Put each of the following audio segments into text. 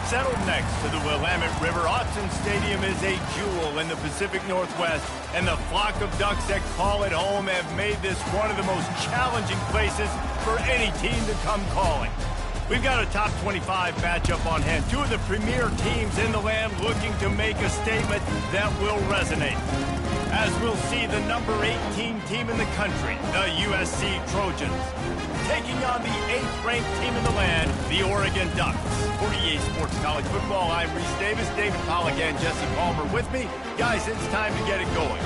Settled next to the Willamette River, Autzen Stadium is a jewel in the Pacific Northwest, and the flock of ducks that call it home have made this one of the most challenging places for any team to come calling. We've got a top 25 matchup on hand. Two of the premier teams in the land looking to make a statement that will resonate. As we'll see the number 18 team in the country, the USC Trojans, taking on the 8th-ranked team in the land, the Oregon Ducks. For EA Sports College Football, I'm Reese Davis, David Pollack, and Jesse Palmer with me. Guys, it's time to get it going.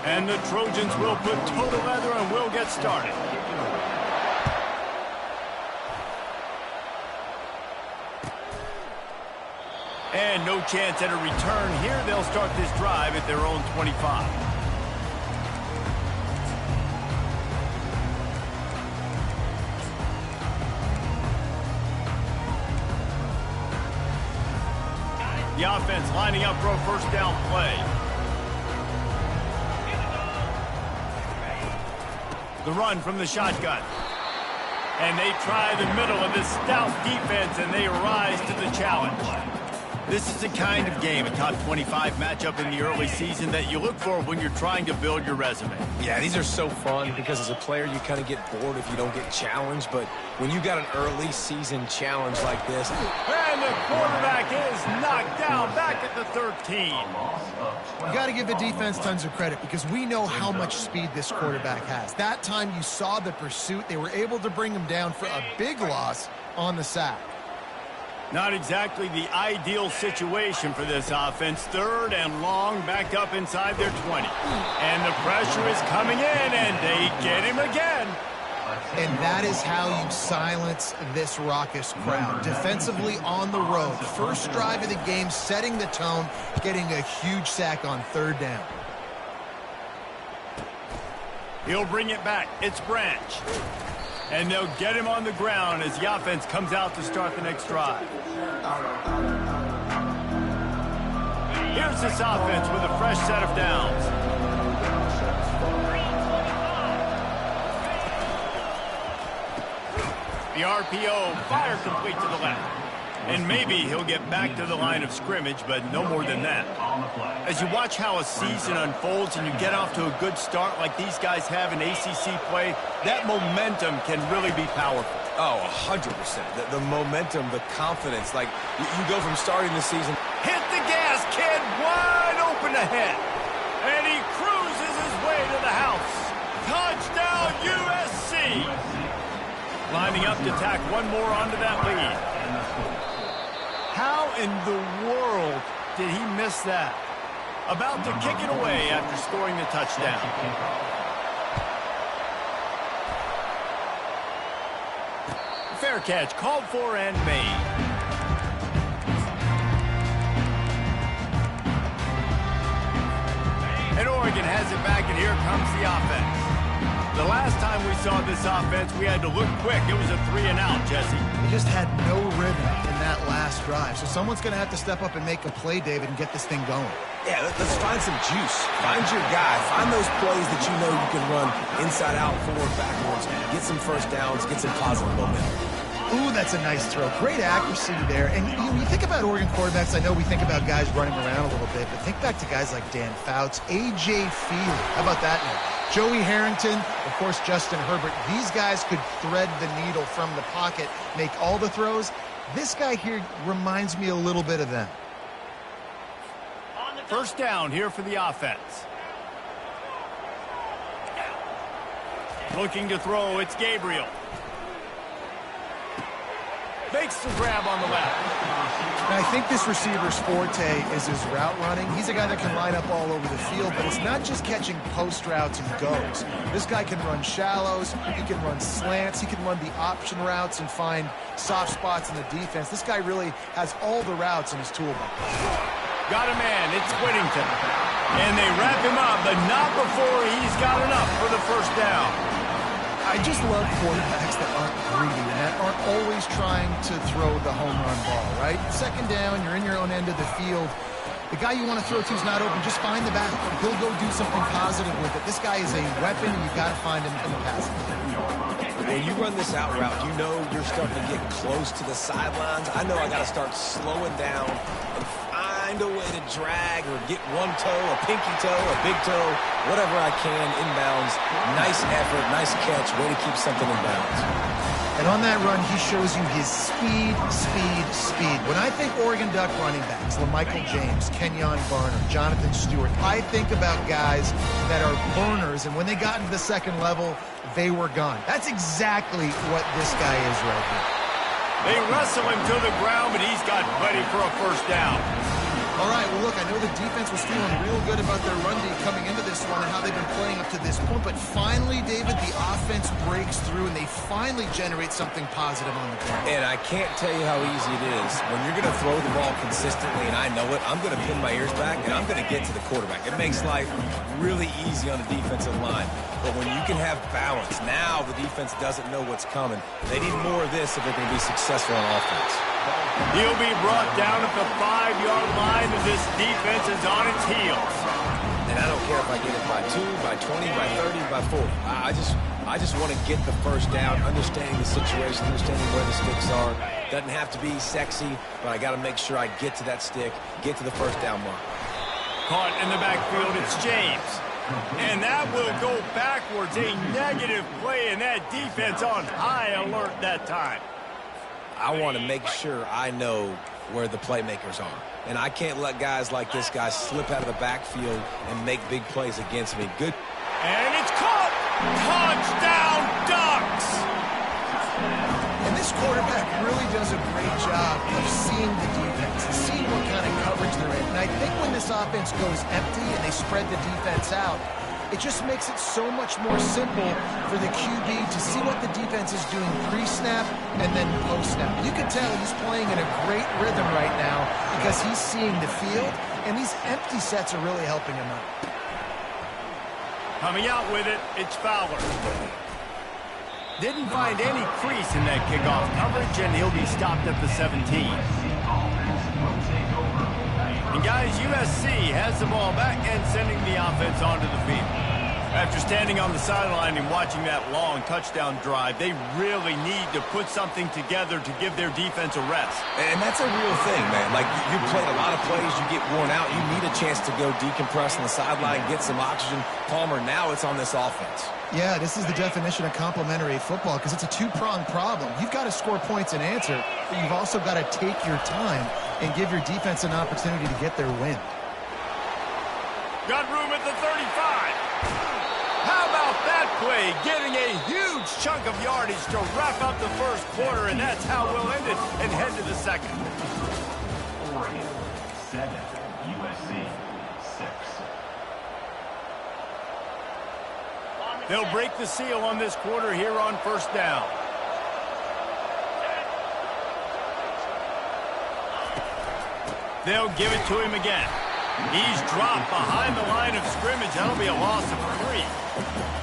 And the Trojans will put total leather and we'll get started. And no chance at a return here. They'll start this drive at their own 25. The offense lining up for a first down play. The run from the shotgun. And they try the middle of this stout defense, and they rise to the challenge. This is the kind of game, a top 25 matchup in the early season, that you look for when you're trying to build your resume. Yeah, these are so fun because as a player, you kind of get bored if you don't get challenged. But when you got an early season challenge like this... And the quarterback is knocked down back at the 13. You got to give the defense tons of credit because we know how much speed this quarterback has. That time you saw the pursuit. They were able to bring him down for a big loss on the sack. Not exactly the ideal situation for this offense. 3rd and long, back up inside their 20. And the pressure is coming in, and they get him again. And that is how you silence this raucous crowd. Defensively on the road. First drive of the game, setting the tone, getting a huge sack on 3rd down. He'll bring it back. It's Branch. And they'll get him on the ground as the offense comes out to start the next drive. Here's this offense with a fresh set of downs. The RPO, fire complete to the left. And maybe he'll get back to the line of scrimmage, but no more than that. As you watch how a season unfolds and you get off to a good start like these guys have in ACC play, that momentum can really be powerful. Oh, 100%. The momentum, the confidence. Like, you go from starting the season... Hit the gas, kid! Wide open ahead. And he cruises his way to the house. Touchdown, USC! Lining up to tack one more onto that lead. How in the world did he miss that? About to kick it away after scoring the touchdown. Fair catch, called for and made. And Oregon has it back, and here comes the offense. The last time we saw this offense, we had to look quick. It was a 3-and-out, Jesse. They just had no rhythm in that last drive. So someone's going to have to step up and make a play, David, and get this thing going. Yeah, let's find some juice. Find your guy. Find those plays that you know you can run inside out, forward, backwards. Get some first downs. Get some positive momentum. Ooh, that's a nice throw. Great accuracy there. And you think about Oregon quarterbacks, I know we think about guys running around a little bit, but think back to guys like Dan Fouts, A.J. Feely. How about that name? Joey Harrington, of course, Justin Herbert. These guys could thread the needle from the pocket, make all the throws. This guy here reminds me a little bit of them. First down here for the offense. Looking to throw, it's Gabriel. Makes the grab on the left. And I think this receiver's forte is his route running. He's a guy that can line up all over the field, but it's not just catching post routes and goes. This guy can run shallows, he can run slants, he can run the option routes and find soft spots in the defense. This guy really has all the routes in his toolbox. Got a man, it's Whittington. And they wrap him up, but not before he's got enough for the first down. I just love quarterbacks that aren't greedy and that aren't always trying to throw the home run ball, right? Second down, you're in your own end of the field. The guy you want to throw to is not open. Just find the back. He'll go do something positive with it. This guy is a weapon, and you've got to find him in the passing game. When you run this out route, you know you're starting to get close to the sidelines. I know I got to start slowing down and find a way to drag or get one toe, a pinky toe, a big toe, whatever I can inbounds. Nice effort, nice catch, way to keep something in bounds. And on that run, he shows you his speed, speed, speed. When I think Oregon Duck running backs, LaMichael James, Kenyon Barner, Jonathan Stewart, I think about guys that are burners, and when they got into the second level, they were gone. That's exactly what this guy is right here. They wrestle him to the ground, but he's got plenty for a first down. All right, well, look, I know the defense was feeling real good about their run D coming into this one and how they've been playing up to this point, but finally, David, the offense breaks through, and they finally generate something positive on the ground. And I can't tell you how easy it is. When you're going to throw the ball consistently, and I know it, I'm going to pin my ears back, and I'm going to get to the quarterback. It makes life really easy on the defensive line. But when you can have balance, now the defense doesn't know what's coming. They need more of this if they're going to be successful on offense. He'll be brought down at the 5-yard line, and this defense is on its heels. And I don't care if I get it by 2, by 20, by 30, by 40. I just want to get the first down, understanding the situation, understanding where the sticks are. Doesn't have to be sexy, but I got to make sure I get to that stick, get to the first down mark. Caught in the backfield, it's James. And that will go backwards, a negative play, and that defense on high alert that time. I want to make sure I know where the playmakers are. And I can't let guys like this guy slip out of the backfield and make big plays against me. Good. And it's caught! Touchdown, Ducks! And this quarterback really does a great job of seeing the defense and seeing what kind of coverage they're in. And I think when this offense goes empty and they spread the defense out, it just makes it so much more simple for the QB to see what the defense is doing pre-snap and then post-snap. You can tell he's playing in a great rhythm right now because he's seeing the field, and these empty sets are really helping him out. Coming out with it, it's Fowler. Didn't find any crease in that kickoff coverage, and he'll be stopped at the 17. And guys, USC has the ball back and sending the offense onto the field. After standing on the sideline and watching that long touchdown drive, they really need to put something together to give their defense a rest. And that's a real thing, man. Like, you played a lot of plays, you get worn out, you need a chance to go decompress on the sideline, get some oxygen. Palmer, now it's on this offense. Yeah, this is the definition of complementary football because it's a two-pronged problem. You've got to score points and answer, but you've also got to take your time and give your defense an opportunity to get their win. Got room at the 35. How about that play? Getting a huge chunk of yardage to wrap up the first quarter, and that's how we'll end it and head to the second. Oregon 7, USC 6. They'll break the seal on this quarter here on first down. They'll give it to him again. He's dropped behind the line of scrimmage. That'll be a loss of 3.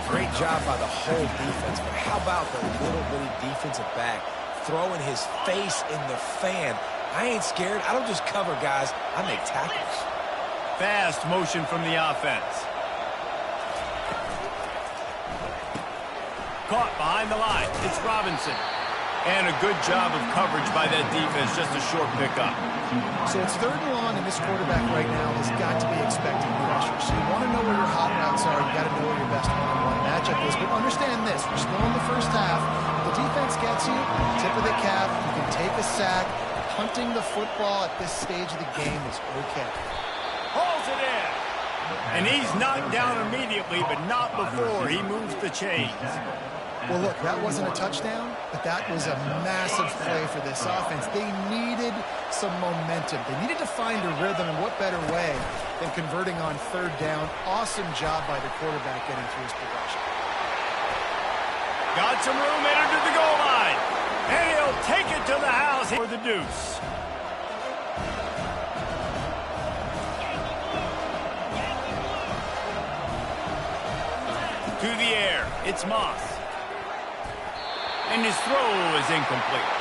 Great job by the whole defense, but how about the little bitty defensive back throwing his face in the fan? I ain't scared. I don't just cover guys. I make tackles. Fast motion from the offense. Caught behind the line. It's Robinson. And a good job of coverage by that defense. Just a short pickup. So it's 3rd and long, and this quarterback right now has got to be expecting pressure. So you want to know where your hot routes are. You got to know where your best one-on-one matchup is. But understand this: we're still in the first half. If the defense gets you, tip of the cap, you can take a sack. Punting the football at this stage of the game is okay. Hauls it in. And he's knocked down immediately, but not before he moves the chains. Well, look, that wasn't a touchdown, but that was a massive play for this offense. They needed some momentum. They needed to find a rhythm, and what better way than converting on 3rd down. Awesome job by the quarterback getting through his progression. Got some room entered to the goal line. And he'll take it to the house for the deuce. To the air, it's Moss. And his throw is incomplete.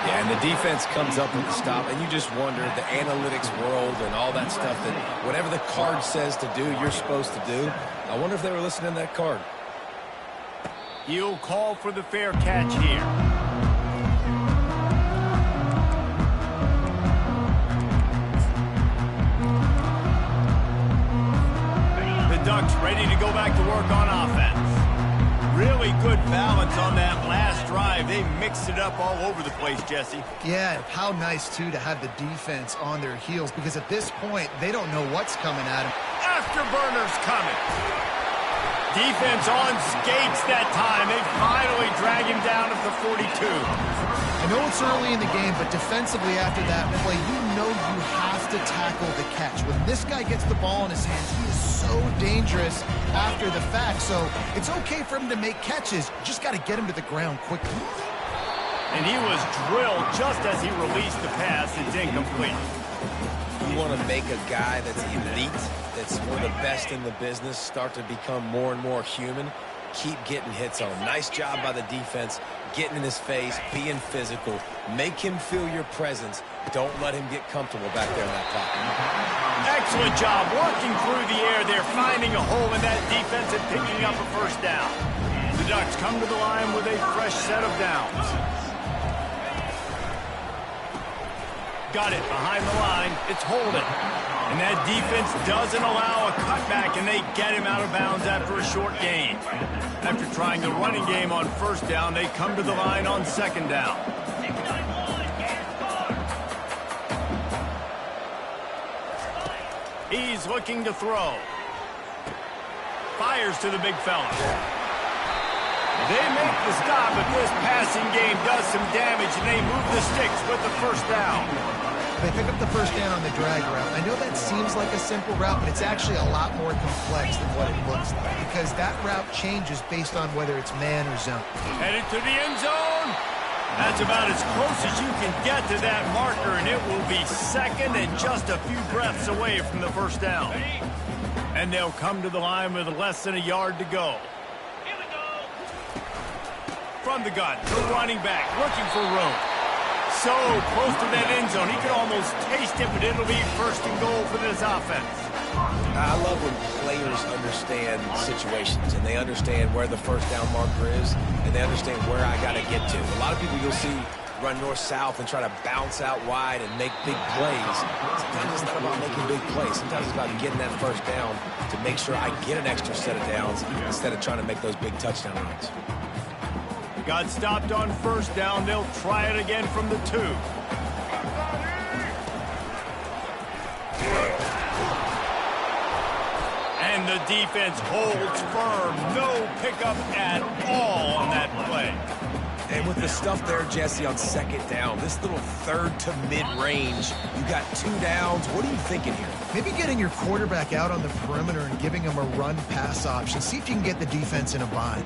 Yeah, and the defense comes up with the stop, and you just wonder, the analytics world and all that stuff, that whatever the card says to do, you're supposed to do. I wonder if they were listening to that card. He'll call for the fair catch here. The Ducks ready to go back to work on offense. Really good balance on that last drive. They mixed it up all over the place, Jesse. Yeah, how nice, too, to have the defense on their heels, because at this point, they don't know what's coming at them. Afterburners coming. Defense on skates that time. They finally drag him down at the 42. I know it's early in the game, but defensively after that play, you know you have to tackle the catch. When this guy gets the ball in his hands, he is so dangerous after the fact. So it's okay for him to make catches. You just got to get him to the ground quickly. And he was drilled just as he released the pass. It's incomplete. You want to make a guy that's elite, that's one of the best in the business, start to become more and more human. Keep getting hits on him. Nice job by the defense, getting in his face, being physical. Make him feel your presence. Don't let him get comfortable back there in that pocket. Excellent job working through the air there, finding a hole in that defense and picking up a first down. The Ducks come to the line with a fresh set of downs. Got it behind the line. It's holding. And that defense doesn't allow a cutback, and they get him out of bounds after a short gain. After trying the running game on first down, they come to the line on second down. He's looking to throw. Fires to the big fella. They make the stop, but this passing game does some damage, and they move the sticks with the first down. They pick up the first down on the drag route. I know that seems like a simple route, but it's actually a lot more complex than what it looks like, because that route changes based on whether it's man or zone. Headed to the end zone. That's about as close as you can get to that marker, and it will be second and just a few breaths away from the first down. And they'll come to the line with less than a yard to go. From the gun, the running back looking for room. So close to that end zone. He could almost taste it, but it'll be first and goal for this offense. I love when players understand situations, and they understand where the first down marker is, and they understand where I got to get to. A lot of people you'll see run north-south and try to bounce out wide and make big plays. Sometimes it's not about making big plays. Sometimes it's about getting that first down to make sure I get an extra set of downs instead of trying to make those big touchdown runs. Got stopped on first down. They'll try it again from the 2. And the defense holds firm. No pickup at all on that play. And with the stuff there, Jesse, on second down, this little third to mid-range, you got 2 downs. What are you thinking here? Maybe getting your quarterback out on the perimeter and giving him a run-pass option. See if you can get the defense in a bind.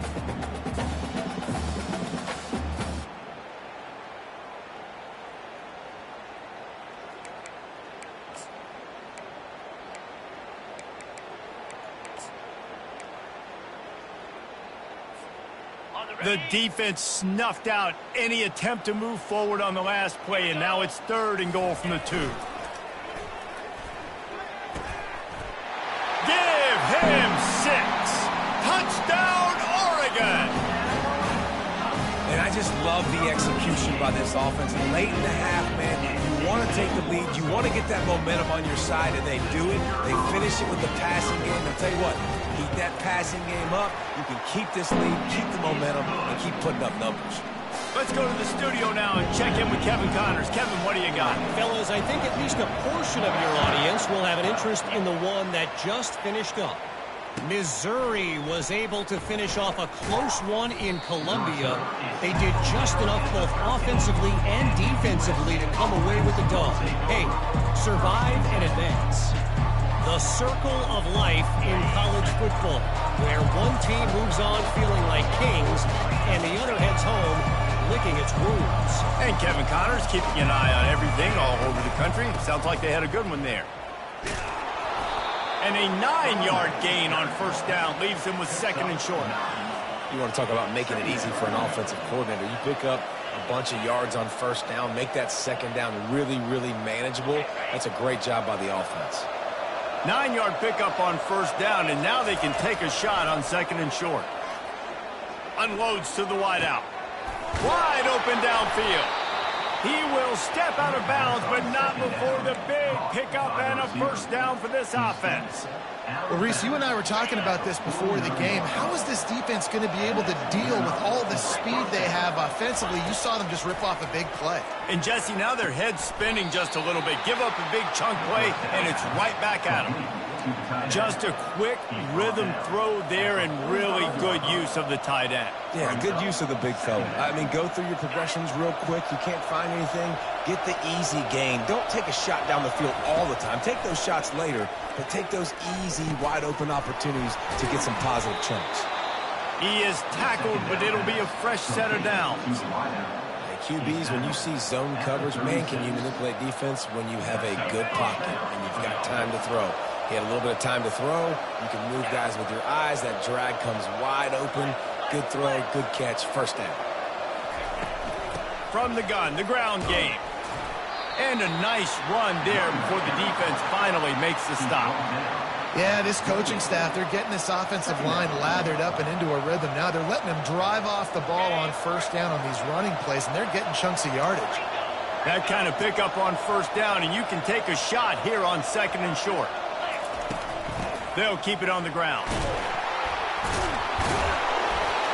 The defense snuffed out any attempt to move forward on the last play, and now it's third and goal from the 2. Give him 6. Touchdown, Oregon! And I just love the execution by this offense. Late in the half, man, you want to take the lead. You want to get that momentum on your side, and they do it. They finish it with the passing game. I'll tell you what, keep that passing game up. You can keep this lead, keep the momentum, and keep putting up numbers. Let's go to the studio now and check in with Kevin Connors. Kevin, what do you got? Fellas, I think at least a portion of your audience will have an interest in the one that just finished up. Missouri was able to finish off a close one in Columbia. They did just enough both offensively and defensively to come away with the dub. Hey, survive and advance. The circle of life in college football, where one team moves on feeling like kings and the other heads home licking its wounds. And Kevin Connors keeping an eye on everything all over the country. Sounds like they had a good one there. And a 9-yard gain on first down leaves them with second and short. You want to talk about making it easy for an offensive coordinator. You pick up a bunch of yards on first down, make that second down really, really manageable. That's a great job by the offense. 9-yard pickup on first down, and now they can take a shot on second and short. Unloads to the wideout. Wide open downfield. He will step out of bounds, but not before the big pickup and a first down for this offense. Well, Reese, you and I were talking about this before the game. How is this defense going to be able to deal with all the speed they have offensively? You saw them just rip off a big play. And, Jesse, now their head's spinning just a little bit. Give up a big chunk play, and it's right back at them. Just a quick rhythm throw there and really good use of the tight end. Yeah, good use of the big fella. I mean, go through your progressions real quick. You can't find anything. Get the easy gain. Don't take a shot down the field all the time. Take those shots later, but take those easy, wide-open opportunities to get some positive chunks. He is tackled, but it'll be a fresh set of downs. QBs, when you see zone coverage, man, can you manipulate defense when you have a good pocket and you've got time to throw. He had a little bit of time to throw. You can move guys with your eyes. That drag comes wide open. Good throw, good catch, first down. From the gun, the ground game. And a nice run there before the defense finally makes the stop. Yeah, this coaching staff, they're getting this offensive line lathered up and into a rhythm. Now they're letting them drive off the ball on first down on these running plays, and they're getting chunks of yardage. That kind of pickup on first down, and you can take a shot here on second and short. They'll keep it on the ground.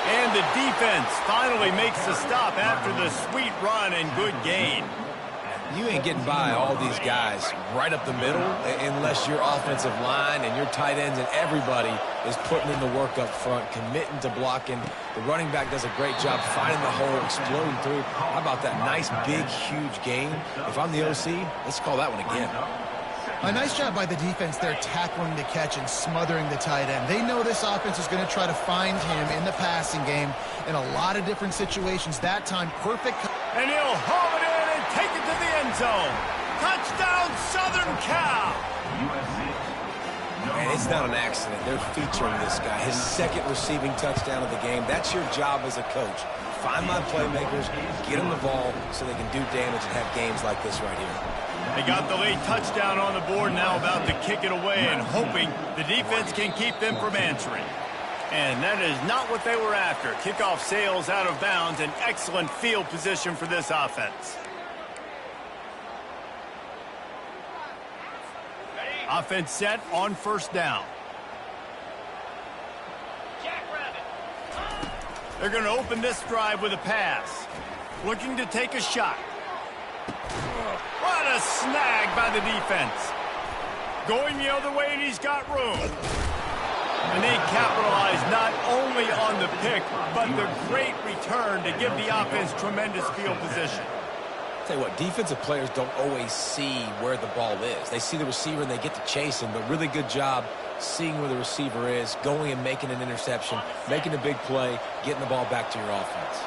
And the defense finally makes the stop after the sweet run and good gain. You ain't getting by all these guys right up the middle unless your offensive line and your tight ends and everybody is putting in the work up front, committing to blocking. The running back does a great job finding the hole, exploding through. How about that nice, big, huge gain? If I'm the OC, let's call that one again. A nice job by the defense there tackling the catch and smothering the tight end. They know this offense is going to try to find him in the passing game in a lot of different situations. That time, perfect. And he'll haul it in and take it to the end zone. Touchdown, Southern Cal. And it's not an accident. They're featuring this guy. His second receiving touchdown of the game. That's your job as a coach. Find my playmakers, get them the ball so they can do damage and have games like this right here. They got the late touchdown on the board, now about to kick it away and hoping the defense can keep them from answering. And that is not what they were after. Kickoff sails out of bounds, an excellent field position for this offense. Offense set on first down. They're going to open this drive with a pass. Looking to take a shot. What a snag by the defense. Going the other way, and he's got room. And they capitalize not only on the pick, but the great return to give the offense tremendous field position. Tell you what, defensive players don't always see where the ball is. They see the receiver and they get to chase him, but really good job seeing where the receiver is, going and making an interception, making a big play, getting the ball back to your offense.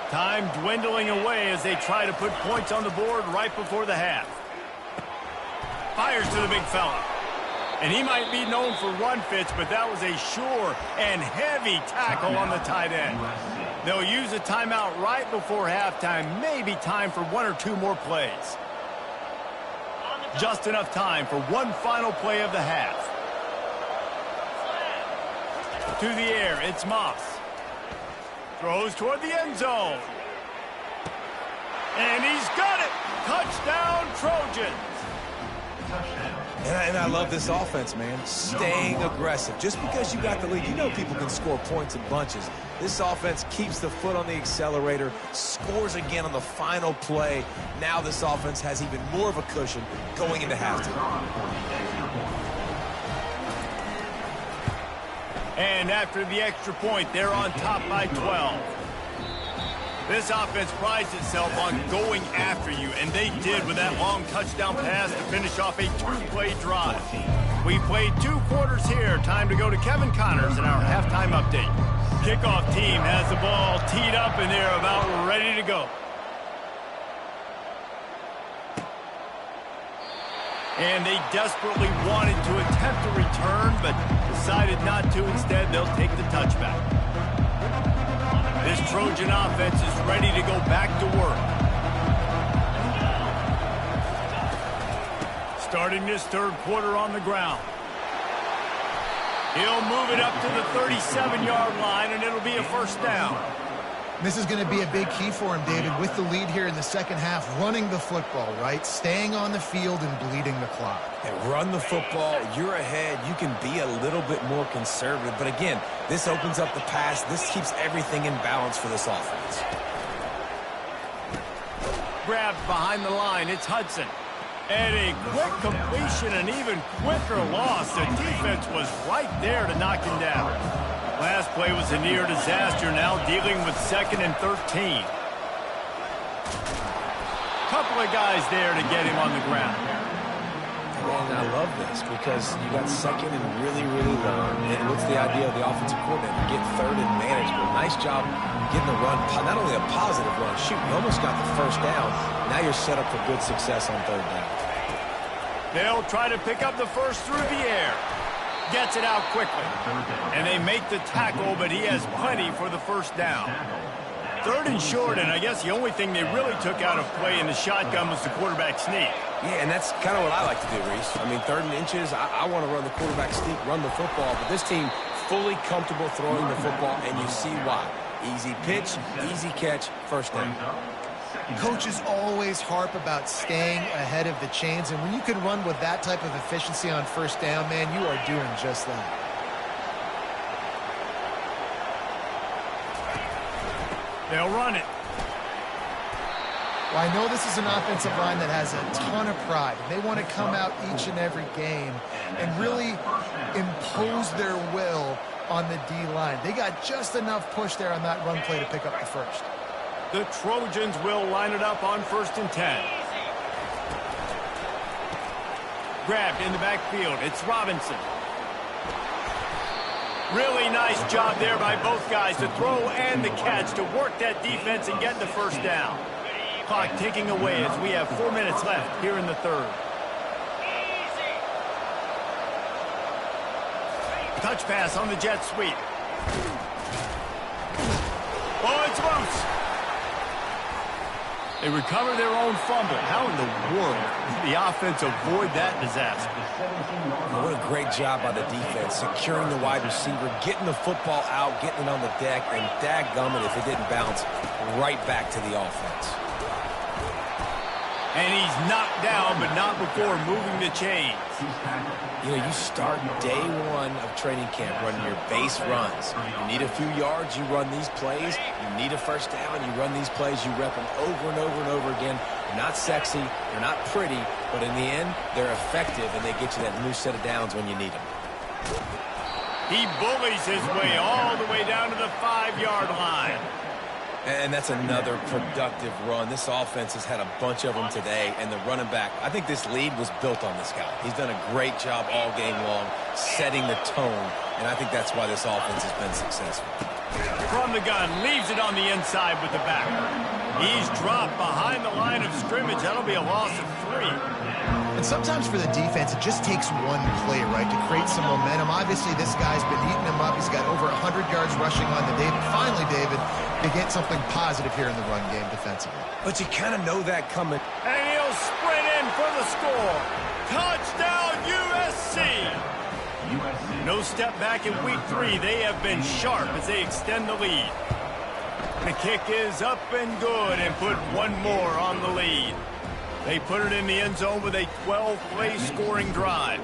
Time dwindling away as they try to put points on the board right before the half. Fires to the big fella. And he might be known for run fits, but that was a sure and heavy tackle on the tight end. They'll use a timeout right before halftime, maybe time for one or two more plays. Just enough time for one final play of the half. To the air, it's Moss. Throws toward the end zone. And he's got it. Touchdown, Trojans. And I love this offense, man. Staying aggressive. Just because you got the lead, you know people can score points in bunches. This offense keeps the foot on the accelerator, scores again on the final play. Now this offense has even more of a cushion going into halftime. And after the extra point, they're on top by 12. This offense prides itself on going after you, and they did with that long touchdown pass to finish off a two-play drive. We played 2 quarters here. Time to go to Kevin Connors in our halftime update. Kickoff team has the ball teed up, and they're about ready to go. And they desperately wanted to attempt a return, but decided not to. Instead, they'll take the touchback. This Trojan offense is ready to go back to work. Starting this third quarter on the ground. He'll move it up to the 37-yard line, and it'll be a first down. This is going to be a big key for him, David, with the lead here in the second half, running the football, right? Staying on the field and bleeding the clock. And run the football, you're ahead, you can be a little bit more conservative. But again, this opens up the pass. This keeps everything in balance for this offense. Grabbed behind the line, it's Hudson. And a quick completion, an even quicker loss. The defense was right there to knock him down. Last play was a near disaster, now dealing with 2nd and 13. Couple of guys there to get him on the ground. And I love this because you got 2nd and really, really low. And what's the idea of the offensive coordinator? Get 3rd and manageable. Nice job getting the run, not only a positive run, shoot, you almost got the first down. Now you're set up for good success on 3rd down. They'll try to pick up the first through the air. Gets it out quickly. And they make the tackle, but he has plenty for the first down. 3rd and short, and I guess the only thing they really took out of play in the shotgun was the quarterback sneak. Yeah, and that's kind of what I like to do, Reese. I mean, 3rd and inches, I want to run the quarterback sneak, run the football, but this team fully comfortable throwing the football, and you see why. Easy pitch, easy catch, first down. Coaches always harp about staying ahead of the chains, and when you can run with that type of efficiency on first down, man, you are doing just that. They'll run it. Well, I know this is an offensive line that has a ton of pride, and they want to come out each and every game and really impose their will on the D-line. They got just enough push there on that run play to pick up the first. The Trojans will line it up on 1st and 10. Grabbed in the backfield. It's Robinson. Really nice job there by both guys to throw and the catch to work that defense and get the first down. Clock ticking away as we have 4 minutes left here in the third. Touch pass on the jet sweep. Oh, it's loose. They recover their own fumble. How in the world did the offense avoid that disaster? What a great job by the defense, securing the wide receiver, getting the football out, getting it on the deck, and dadgummit if it didn't bounce right back to the offense. And he's knocked down, but not before moving the chains. You know, you start day one of training camp running your base runs. You need a few yards, you run these plays. You need a first down, you run these plays. You rep them over and over and over again. They're not sexy, they're not pretty, but in the end, they're effective, and they get you that new set of downs when you need them. He bullies his way all the way down to the 5-yard line. And that's another productive run. This offense has had a bunch of them today, and the running back, I think this lead was built on this guy. He's done a great job all game long, setting the tone, and I think that's why this offense has been successful. From the gun, leaves it on the inside with the back. He's dropped behind the line of scrimmage. That'll be a loss of 3. And sometimes for the defense, it just takes one play, right, to create some momentum. Obviously, this guy's been eating him up. He's got over 100 yards rushing on the day. But finally, David, they get something positive here in the run game defensively. But you kind of know that coming. And he'll sprint in for the score. Touchdown, USC! No step back in week 3. They have been sharp as they extend the lead. The kick is up and good and put one more on the lead. They put it in the end zone with a 12-play scoring drive.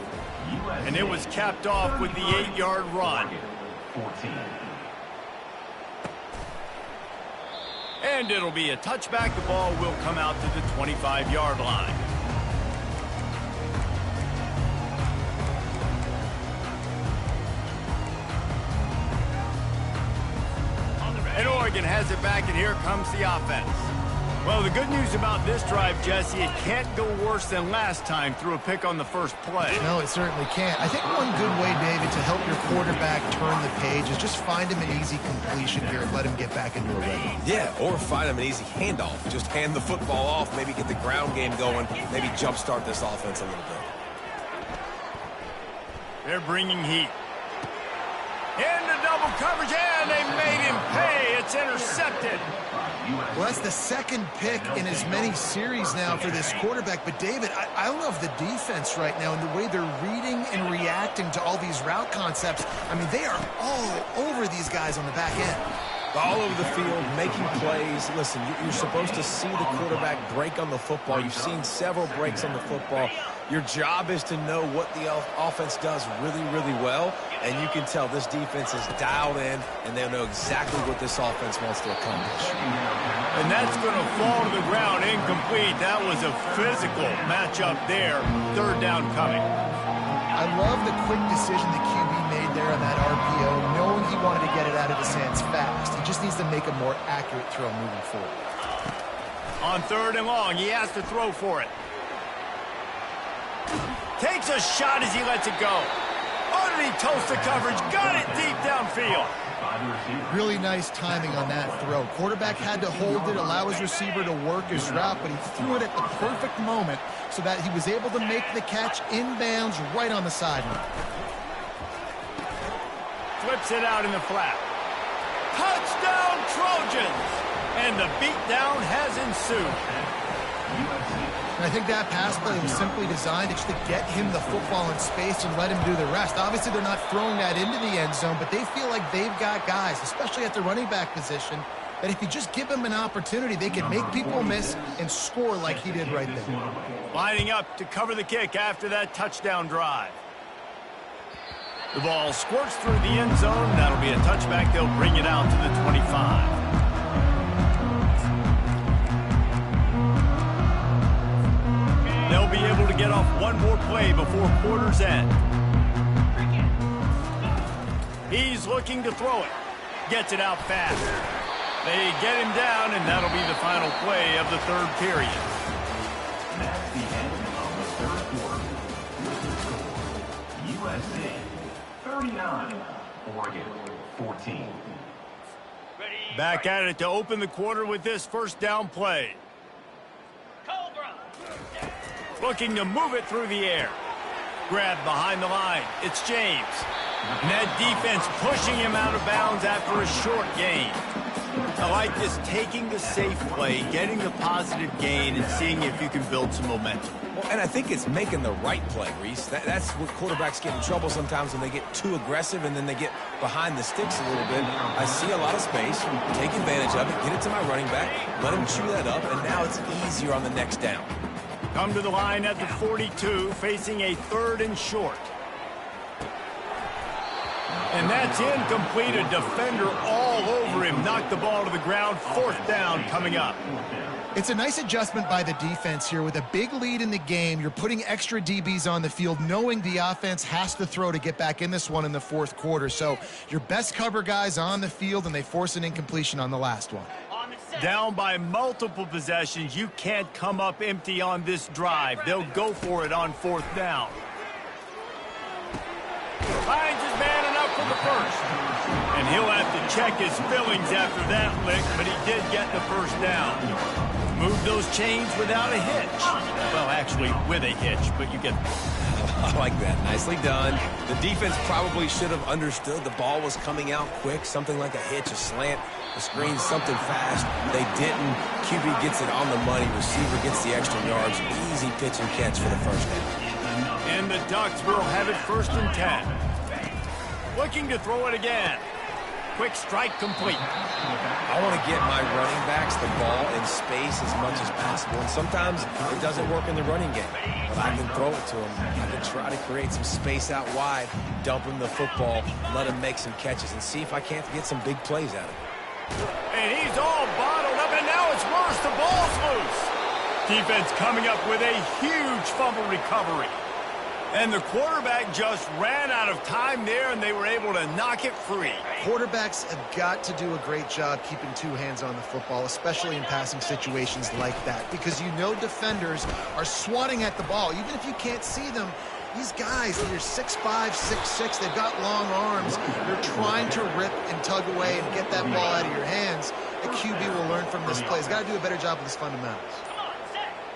And it was capped off with the 8-yard run. And it'll be a touchback. The ball will come out to the 25-yard line. And Oregon has it back, and here comes the offense. Well, the good news about this drive, Jesse, it can't go worse than last time through a pick on the first play. No, it certainly can't. I think one good way, David, to help your quarterback turn the page is just find him an easy completion here and let him get back into a rhythm. Yeah, or find him an easy handoff. Just hand the football off, maybe get the ground game going, maybe jumpstart this offense a little bit. They're bringing heat. Into double coverage, and they made him pay. It's intercepted. Well, that's the second pick in as many series now for this quarterback. But, David, I love the defense right now and the way they're reading and reacting to all these route concepts. I mean, they are all over these guys on the back end. All over the field, making plays. Listen, you're supposed to see the quarterback break on the football. You've seen several breaks on the football. Your job is to know what the offense does really, really well, and you can tell this defense is dialed in, and they know exactly what this offense wants to accomplish. And that's going to fall to the ground incomplete. That was a physical matchup there. Third down coming. I love the quick decision the QB made there on that RPO, knowing he wanted to get it out of his hands fast. He just needs to make a more accurate throw moving forward. On third and long, he has to throw for it. Takes a shot as he lets it go. Underneath toast the coverage, got it deep downfield. Really nice timing on that throw. Quarterback had to hold it, allow his receiver to work his route, but he threw it at the perfect moment so that he was able to make the catch inbounds right on the sideline. Flips it out in the flat. Touchdown Trojans! And the beatdown has ensued. And I think that pass play was simply designed just to get him the football in space and let him do the rest. Obviously, they're not throwing that into the end zone, but they feel like they've got guys, especially at the running back position, that if you just give them an opportunity, they can make people miss and score like he did right there. Lining up to cover the kick after that touchdown drive. The ball squirts through the end zone. That'll be a touchback. They'll bring it out to the 25. They'll be able to get off one more play before quarter's end. He's looking to throw it. Gets it out fast. They get him down, and that'll be the final play of the third period. That's the end of the third quarter. USC 39, Oregon 14. Back at it to open the quarter with this first down play. Looking to move it through the air. Grab behind the line. It's James. And that defense pushing him out of bounds after a short gain. I like this, taking the safe play, getting the positive gain, and seeing if you can build some momentum. Well, and I think it's making the right play, Reese. That's what quarterbacks get in trouble sometimes when they get too aggressive and then they get behind the sticks a little bit. I see a lot of space, take advantage of it, get it to my running back, let him chew that up, and now it's easier on the next down. Come to the line at the 42, facing a third and short. And that's incomplete. A defender all over him. Knocked the ball to the ground. Fourth down coming up. It's a nice adjustment by the defense here. With a big lead in the game, you're putting extra DBs on the field, knowing the offense has to throw to get back in this one in the fourth quarter. So your best cover guys on the field, and they force an incompletion on the last one. Down by multiple possessions. You can't come up empty on this drive. They'll go for it on fourth down. Finds his man enough for the first. And he'll have to check his fillings after that lick, but he did get the first down. Move those chains without a hitch. Well, actually, with a hitch, but you get... I like that. Nicely done. The defense probably should have understood the ball was coming out quick, something like a hitch, a slant, a screen, something fast. They didn't. QB gets it on the money. Receiver gets the extra yards. Easy pitch and catch for the first down. And the Ducks will have it first and 10. Looking to throw it again. Quick strike complete. I want to get my running backs the ball in space as much as possible. And sometimes it doesn't work in the running game. But I can throw it to them. I can try to create some space out wide, dump him the football, let him make some catches, and see if I can't get some big plays out of it. And he's all bottled up, and now it's worse. The ball's loose. Defense coming up with a huge fumble recovery. And the quarterback just ran out of time there, and they were able to knock it free. Quarterbacks have got to do a great job keeping two hands on the football, especially in passing situations like that, because you know defenders are swatting at the ball. Even if you can't see them, these guys, they're 6'5", 6'6", they've got long arms. They're trying to rip and tug away and get that ball out of your hands. The QB will learn from this play. He's got to do a better job with his fundamentals.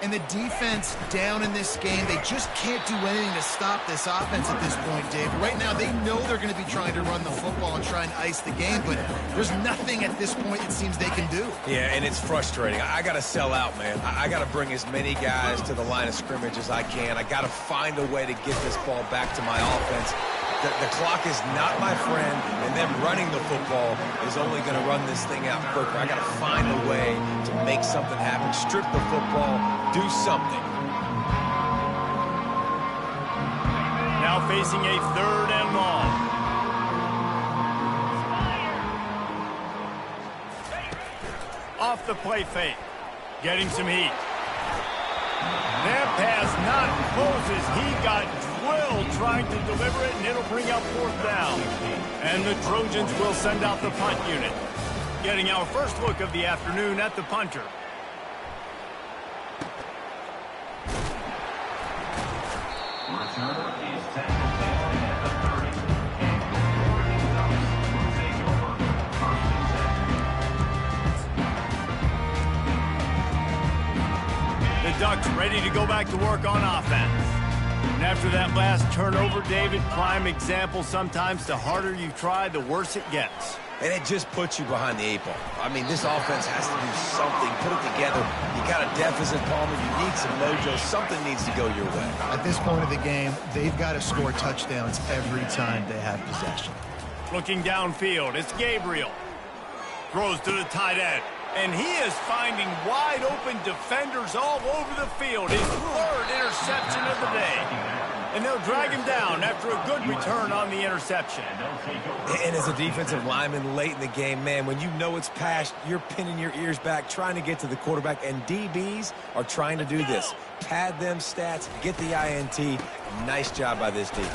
And the defense down in this game, they just can't do anything to stop this offense at this point, Dave. Right now, they know they're going to be trying to run the football and try and ice the game, but there's nothing at this point it seems they can do. Yeah, and it's frustrating. I got to sell out, man. I got to bring as many guys to the line of scrimmage as I can. I got to find a way to get this ball back to my offense. The clock is not my friend, and them running the football is only going to run this thing out quicker. I got to find a way to make something happen, strip the football, do something. Now facing a 3rd and long. Off the play fake, getting some heat. That pass not closes. He got drilled trying to deliver it, and it'll bring up 4th down. And the Trojans will send out the punt unit. Getting our first look of the afternoon at the punter. Returner is tackled down at the 30. And the Oregon Ducks will take over 1st and 10. The Ducks ready to go back to work on offense. And after that last turnover, David, prime example, sometimes the harder you try, the worse it gets. And it just puts you behind the 8 ball. I mean, this offense has to do something, put it together. You got a deficit, Palmer. You need some mojo. Something needs to go your way. At this point of the game, they've got to score touchdowns every time they have possession. Looking downfield, it's Gabriel. Throws to the tight end. And he is finding wide open defenders all over the field. His 3rd interception of the day. And they'll drag him down after a good return on the interception. And as a defensive lineman late in the game, man, when you know it's past, you're pinning your ears back, trying to get to the quarterback, and DBs are trying to do this. Pad them stats, get the INT. Nice job by this defense.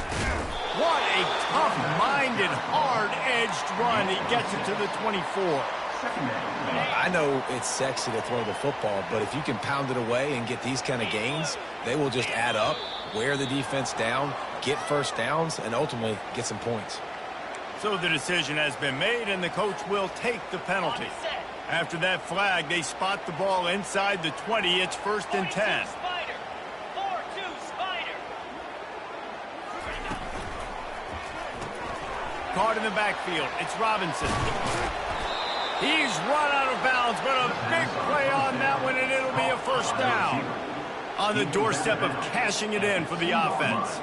What a tough-minded, hard-edged run. He gets it to the 24. I know it's sexy to throw the football, but if you can pound it away and get these kind of gains, they will just add up, wear the defense down, get 1st downs, and ultimately get some points. So the decision has been made, and the coach will take the penalty. After that flag, they spot the ball inside the 20. It's 1st and 10. Caught in the backfield. It's Robinson. He's run out of bounds, but a big play on that one, and it'll be a 1st down. On the doorstep of cashing it in for the offense.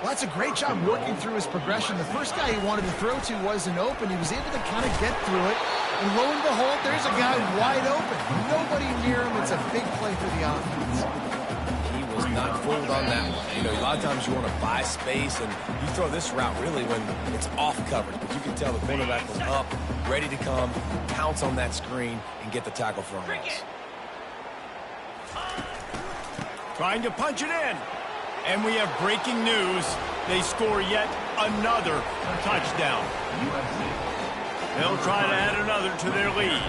Well, that's a great job working through his progression. The first guy he wanted to throw to wasn't open. He was able to kind of get through it. And lo and behold, there's a guy wide open. Nobody near him. It's a big play for the offense. He was not fooled on that one. You know, a lot of times you want to buy space, and you throw this route really when it's off coverage. But you can tell the quarterback was up, ready to come, pounce on that screen, and get the tackle for a loss. Trying to punch it in. And we have breaking news. They score yet another touchdown. They'll try to add another to their lead.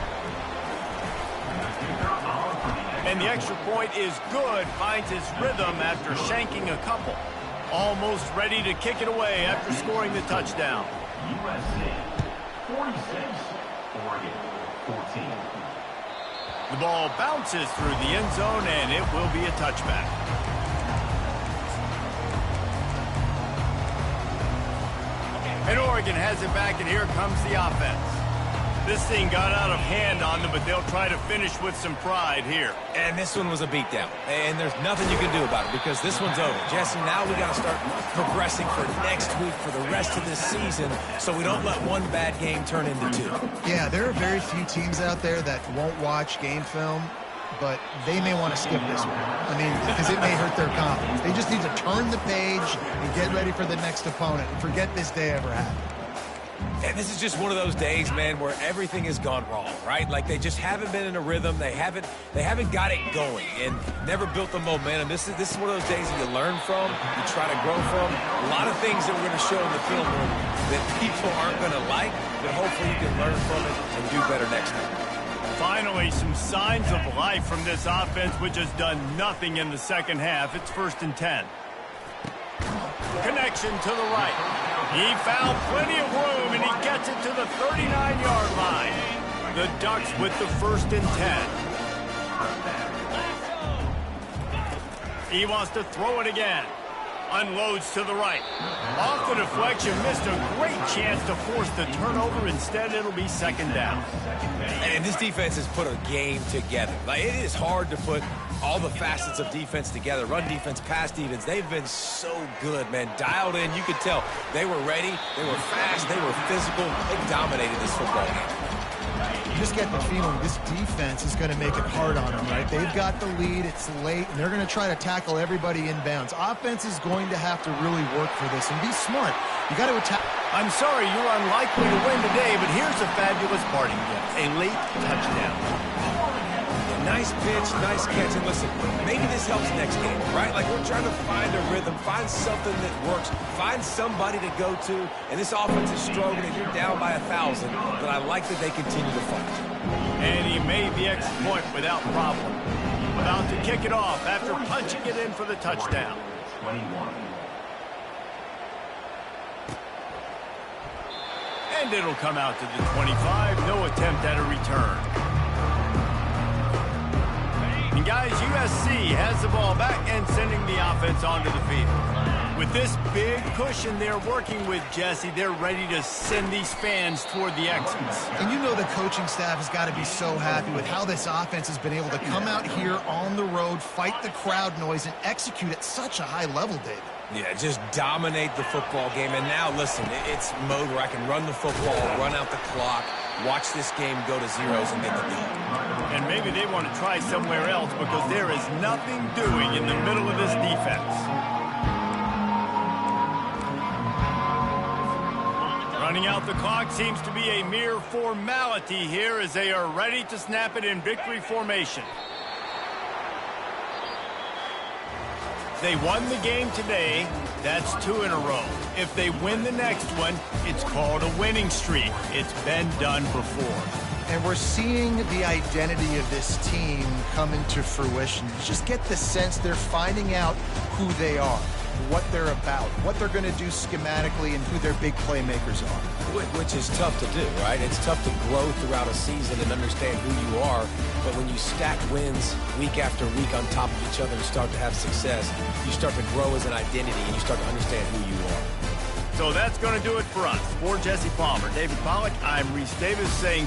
And the extra point is good. Finds his rhythm after shanking a couple. Almost ready to kick it away after scoring the touchdown. USC 46, Oregon 14. The ball bounces through the end zone, and it will be a touchback. And Oregon has it back, and here comes the offense. This thing got out of hand on them, but they'll try to finish with some pride here. And this one was a beatdown. And there's nothing you can do about it because this one's over. Jesse, now we got to start progressing for next week for the rest of this season so we don't let one bad game turn into 2. Yeah, there are very few teams out there that won't watch game film, but they may want to skip this one. I mean, because it may hurt their confidence. They just need to turn the page and get ready for the next opponent and forget this day ever happened. And this is just one of those days, man, where everything has gone wrong, right? Like they just haven't been in a rhythm. They haven't got it going and never built the momentum. This is one of those days that you learn from, you try to grow from. A lot of things that we're going to show in the film room that people aren't going to like, but hopefully you can learn from it and do better next time. Finally, some signs of life from this offense, which has done nothing in the second half. It's 1st and 10. Connection to the right. He found plenty of room, and he gets it to the 39-yard line. The Ducks with the 1st and 10. He wants to throw it again. Unloads to the right. Off the deflection, missed a great chance to force the turnover. Instead, it'll be second down. And this defense has put a game together. Like, it is hard to put all the facets of defense together. Run defense, pass defense. They've been so good, man. Dialed in. You could tell they were ready. They were fast. They were physical. They dominated this football game. You just get the feeling this defense is going to make it hard on them, right? They've got the lead. It's late, and they're going to try to tackle everybody inbounds. Offense is going to have to really work for this and be smart. You got to attack. I'm sorry you're unlikely to win today, but here's a fabulous parting gift. A late touchdown. Nice pitch, nice catch, and listen, maybe this helps next game, right? Like, we're trying to find a rhythm, find something that works, find somebody to go to, and this offense is struggling, and you're down by 1,000, but I like that they continue to fight. And he made the extra point without problem. About to kick it off after punching it in for the touchdown. 21. And it'll come out to the 25, no attempt at a return. And guys, USC has the ball back and sending the offense onto the field. With this big cushion they're working with, Jesse, they're ready to send these fans toward the exits. And you know the coaching staff has got to be so happy with how this offense has been able to come out here on the road, fight the crowd noise, and execute at such a high level, David. Yeah, just dominate the football game. And now, listen, it's mode where I can run the football, run out the clock, watch this game go to zeros and get the dub. And maybe they want to try somewhere else because there is nothing doing in the middle of this defense. Running out the clock seems to be a mere formality here as they are ready to snap it in victory formation. They won the game today. That's 2 in a row. If they win the next one, it's called a winning streak. It's been done before. And we're seeing the identity of this team come into fruition. You just get the sense they're finding out who they are, what they're about, what they're going to do schematically, and who their big playmakers are. Which is tough to do, right? It's tough to grow throughout a season and understand who you are. But when you stack wins week after week on top of each other and start to have success, you start to grow as an identity and you start to understand who you are. So that's going to do it for us. For Jesse Palmer, David Pollack, I'm Reese Davis saying